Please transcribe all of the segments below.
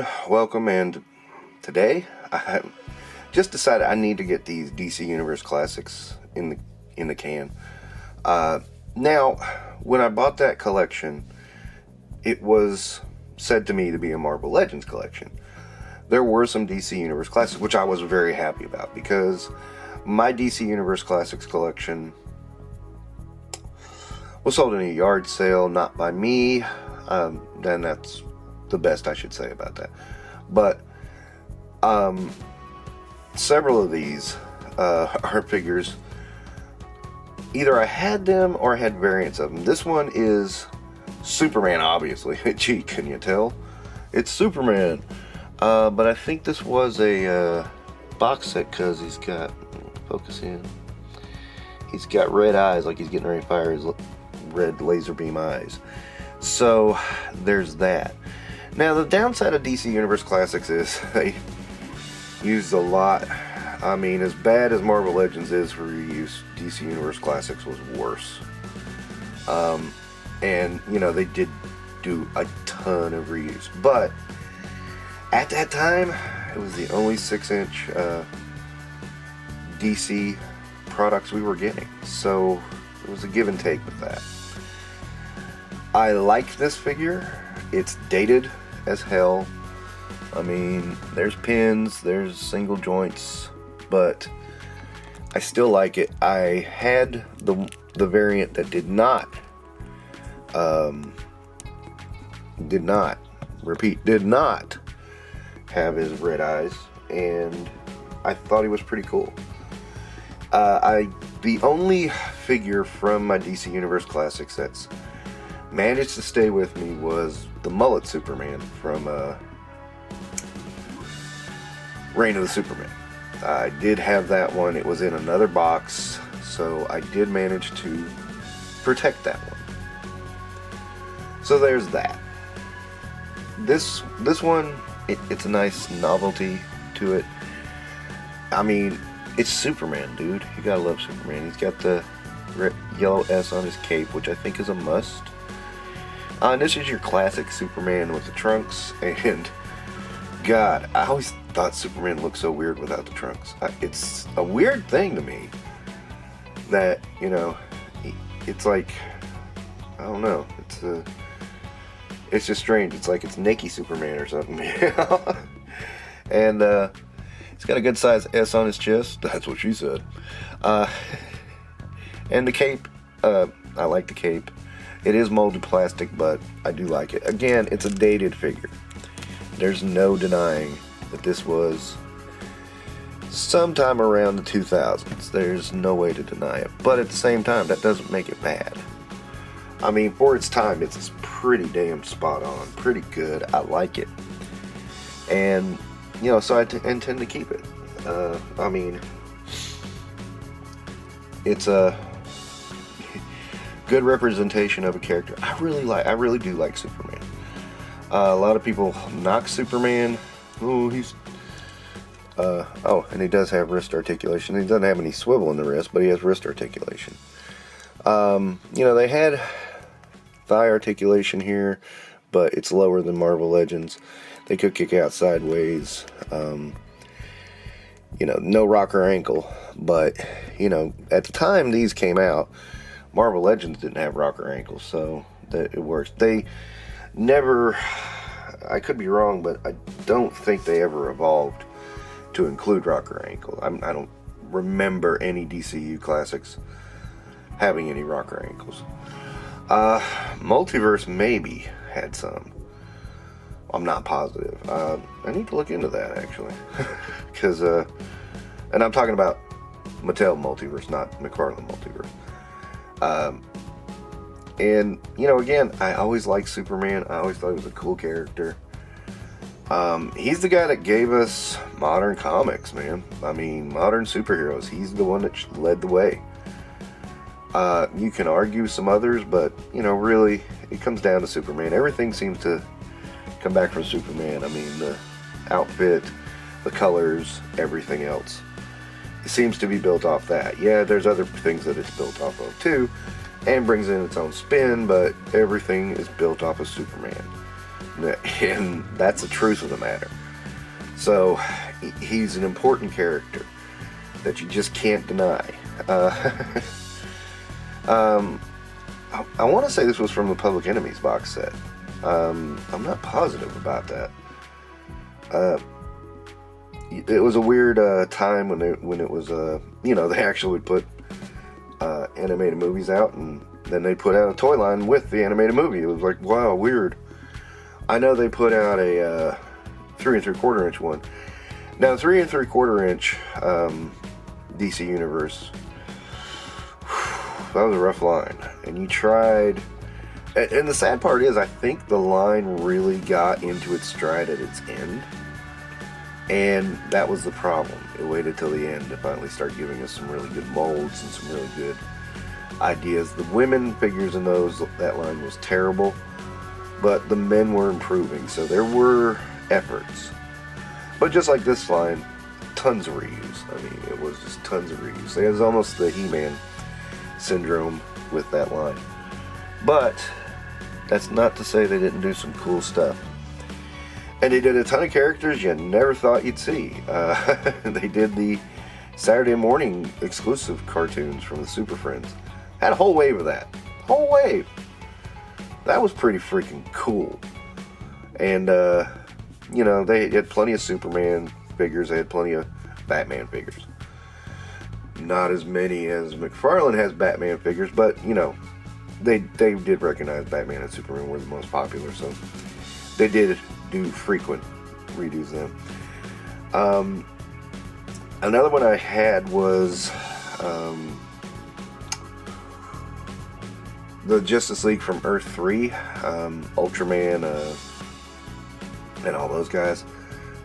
everyone, welcome. And today I just decided I need to get these DC Universe Classics in the can. Now, when I bought that collection, it was said to me to be a Marvel Legends collection. There were some DC Universe Classics, which I was very happy about, because my DC Universe Classics collection was sold in a yard sale, not by me. Then that's the best I should say about that. But several of these art figures, either I had them or I had variants of them. This one is Superman, obviously. Gee, can you tell? It's Superman. But I think this was a box set, because he's got, focus in, he's got red eyes, like he's getting ready to fire his red laser beam eyes. So there's that. Now, the downside of DC Universe Classics is they use a lot. I mean, as bad as Marvel Legends is for reuse, DC Universe Classics was worse. And, you know, they did do a ton of reuse. But at that time, it was the only 6-inch DC products we were getting. So it was a give and take with that. I like this figure. It's dated as hell. I mean, there's pins, there's single joints, but I still like it. I had the variant that did not have his red eyes, and I thought he was pretty cool. The only figure from my DC Universe Classics that's managed to stay with me was the mullet Superman from Reign of the Superman. I did have that one. It was in another box, so I did manage to protect that one. So there's that. This one, it's a nice novelty to it. I mean, it's Superman, dude. You gotta love Superman. He's got the yellow S on his cape, which I think is a must. And this is your classic Superman with the trunks, and God, I always thought Superman looked so weird without the trunks. It's a weird thing to me that, you know, it's like, I don't know, it's just strange. It's like it's naked Superman or something, you know? And he's got a good size S on his chest. That's what she said. And the cape, I like the cape. It is molded plastic, but I do like it. Again, it's a dated figure. There's no denying that this was sometime around the 2000s. There's no way to deny it. But at the same time, that doesn't make it bad. I mean, for its time, it's pretty damn spot on. Pretty good. I like it. And, you know, so I intend to keep it. I mean, it's a good representation of a character. I really do like Superman. A lot of people knock Superman. Oh, and he does have wrist articulation. He doesn't have any swivel in the wrist, but he has wrist articulation. You know, they had thigh articulation here, but it's lower than Marvel Legends. They could kick out sideways. You know, no rocker ankle, but, you know, at the time these came out, Marvel Legends didn't have rocker ankles, so it works. They never, I could be wrong, but I don't think they ever evolved to include rocker ankle. I don't remember any DCU classics having any rocker ankles. Multiverse maybe had some. I'm not positive. I need to look into that, actually. Because, and I'm talking about Mattel Multiverse, not McFarlane Multiverse. And, you know, again, I always liked Superman. I always thought he was a cool character. He's the guy that gave us modern comics, man. I mean, modern superheroes. He's the one that led the way. You can argue some others, but, you know, really, it comes down to Superman. Everything seems to come back from Superman. I mean, the outfit, the colors, everything else. It seems to be built off that. Yeah, there's other things that it's built off of too, and brings in its own spin, but everything is built off of Superman. And that's the truth of the matter. So he's an important character that you just can't deny. I want to say this was from the Public Enemies box set. I'm not positive about that. It was a weird time when it was they actually would put animated movies out, and then they put out a toy line with the animated movie. It was like, wow, weird. I know they put out a 3 3/4 inch one. Now 3 3/4 inch DC Universe, that was a rough line. And you tried, and the sad part is, I think the line really got into its stride at its end, and that was the problem. It waited till the end to finally start giving us some really good molds and some really good ideas. The women figures in that line was terrible, but the men were improving, so there were efforts. But just like this line, tons of reuse. I mean, it was just tons of reuse. It was almost the He-Man syndrome with that line. But that's not to say they didn't do some cool stuff. And they did a ton of characters you never thought you'd see. They did the Saturday morning exclusive cartoons from the Super Friends. Had a whole wave of that. Whole wave. That was pretty freaking cool. And, they had plenty of Superman figures. They had plenty of Batman figures. Not as many as McFarlane has Batman figures, but, they did recognize Batman and Superman were the most popular, so they did do frequent redos them. Another one I had was the Justice League from Earth 3, Ultraman, and all those guys.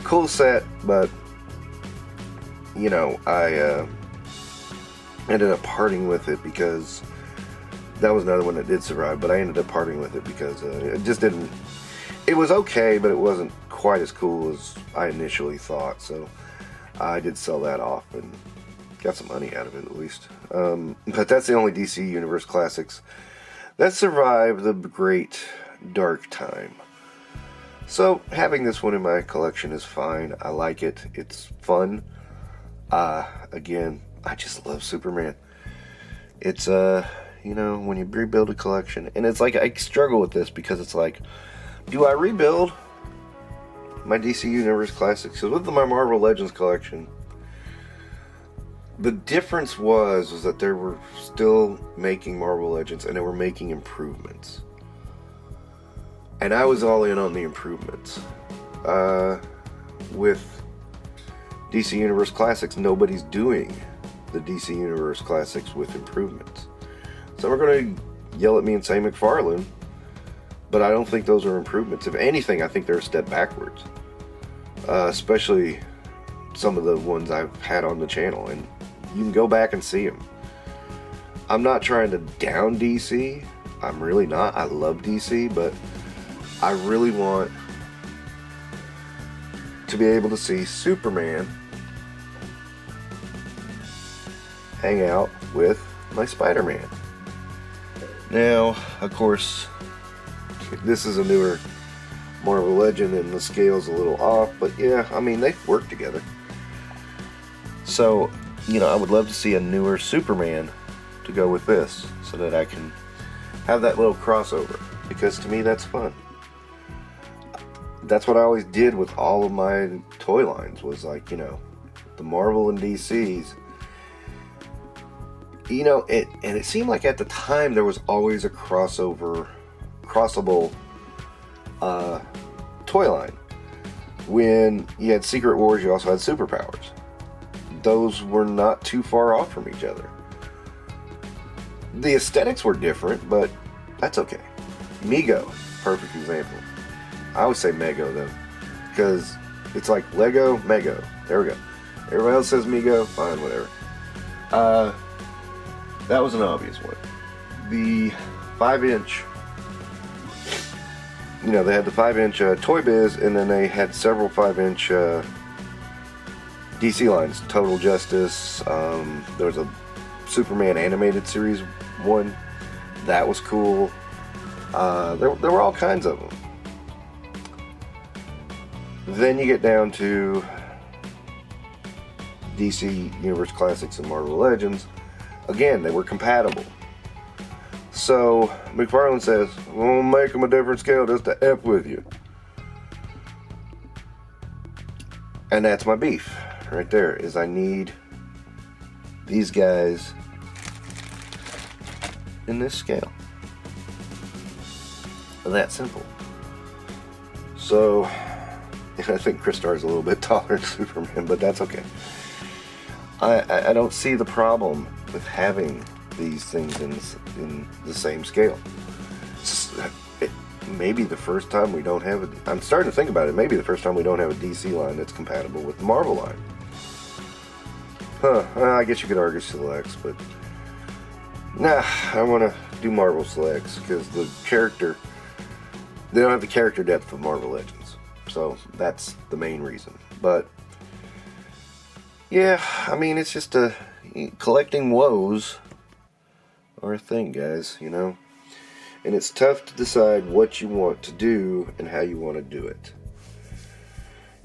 Cool set, but I ended up parting with it because that was another one that did survive, but I ended up parting with it because it just didn't. It was okay, but it wasn't quite as cool as I initially thought, so I did sell that off and got some money out of it at least. But that's the only DC Universe Classics that survived the great dark time. So having this one in my collection is fine. I like it. It's fun. Again, I just love Superman. It's when you rebuild a collection, and it's like I struggle with this because it's like, do I rebuild my DC Universe Classics? So with my Marvel Legends collection, the difference was that they were still making Marvel Legends and they were making improvements. And I was all in on the improvements. With DC Universe Classics, nobody's doing the DC Universe Classics with improvements. Some are going to yell at me and say McFarlane, but I don't think those are improvements. If anything, I think they're a step backwards. Especially some of the ones I've had on the channel, and you can go back and see them. I'm not trying to down DC. I'm really not. I love DC, but I really want to be able to see Superman hang out with my Spider-Man. Now, of course, this is a newer Marvel Legend and the scale's a little off, but yeah, I mean, they work together. So, I would love to see a newer Superman to go with this so that I can have that little crossover, because to me that's fun. That's what I always did with all of my toy lines, was like, the Marvel and DC's. And it seemed like at the time there was always a crossable toy line. When you had Secret Wars, you also had Superpowers. Those were not too far off from each other. The aesthetics were different, but that's okay. Mego, perfect example. I always say Mego though, because it's like Lego, Mego. There we go. Everybody else says Mego, fine, whatever. That was an obvious one. The 5-inch, they had the 5-inch Toy Biz, and then they had several 5-inch DC lines. Total Justice, there was a Superman animated series one. That was cool. There were all kinds of them. Then you get down to DC Universe Classics and Marvel Legends. Again, they were compatible. So McFarlane says, we'll make them a different scale just to F with you. And that's my beef right there, is I need these guys in this scale. That simple. So, and I think Chris Star's a little bit taller than Superman, but that's okay. I don't see the problem with having these things in the same scale. Maybe the first time we don't have it. I'm starting to think about it. Maybe the first time we don't have a DC line that's compatible with the Marvel line. I guess you could argue selects, but nah, I want to do Marvel selects because the character, they don't have the character depth of Marvel Legends. So that's the main reason. But yeah, I mean, it's just collecting woes are a thing, guys, you know. And it's tough to decide what you want to do and how you want to do it.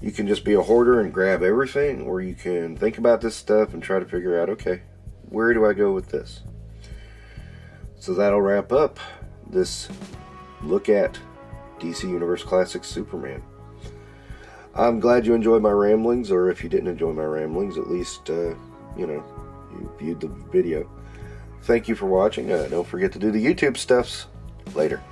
You can just be a hoarder and grab everything, or you can think about this stuff and try to figure out, okay, where do I go with this? So that'll wrap up this look at DC Universe Classics Superman. I'm glad you enjoyed my ramblings, or if you didn't enjoy my ramblings, at least, you know, you viewed the video. Thank you for watching. Don't forget to do the YouTube stuffs. Later.